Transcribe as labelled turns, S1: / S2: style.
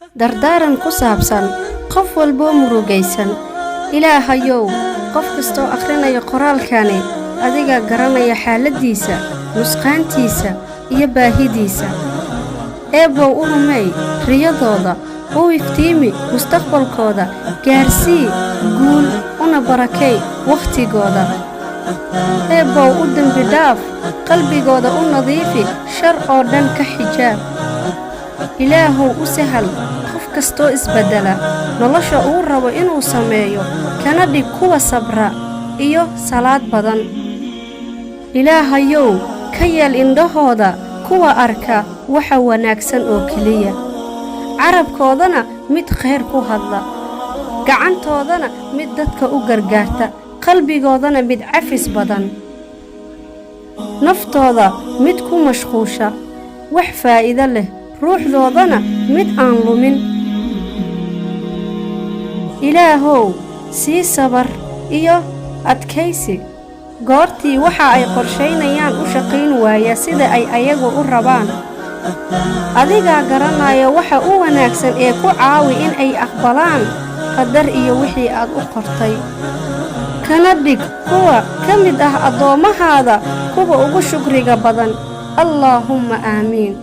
S1: dardaaran ku saabsan qof walboo murugaysan. Ilaahayow, qof kastoo akhrinaya qoraalkani adiga garanaya xaaladiisa, nusqaantiisa iyo baahidiisa. Eebow u rumey riyadooda, u iftiimi mustaqbalkooda, gaarsii guul una barakay waqtigooda. Eebow u dambi dhaaf, qalbigooda u nadiifi, shar oo dhan ka xijaab. Ilaahow u sahal qof kastoo isbedela nolosha uu rabo inuu sameeyo, kana dhig kuwa sabra iyo salaad badan. Ilaahayow, ka yeel indhahooda kuwa arka waxa wanaagsan oo keliya, carabkoodana mid khayr ku hadla, gacantoodana mid dadka u gargaarta, qalbigoodana mid cafis badan, naftooda mid ku mashquusha wax faa'iido leh, ruuxdoodana mid aan lumin. Ilaahow, sii sabar iyo adkaysi goortii waxa ay qorshaynayaan u shaqayn waaya sida ay ayagu u rabaan. Adigaa garanaya waxa u wanaagsan ee ku caawi in ay aqbalaan qadar iyo wixii aad u qortay, kana dhig kuwa ka mid ah addoomahaada kuwa ugu shukriga badan. Allaahumma aamiin.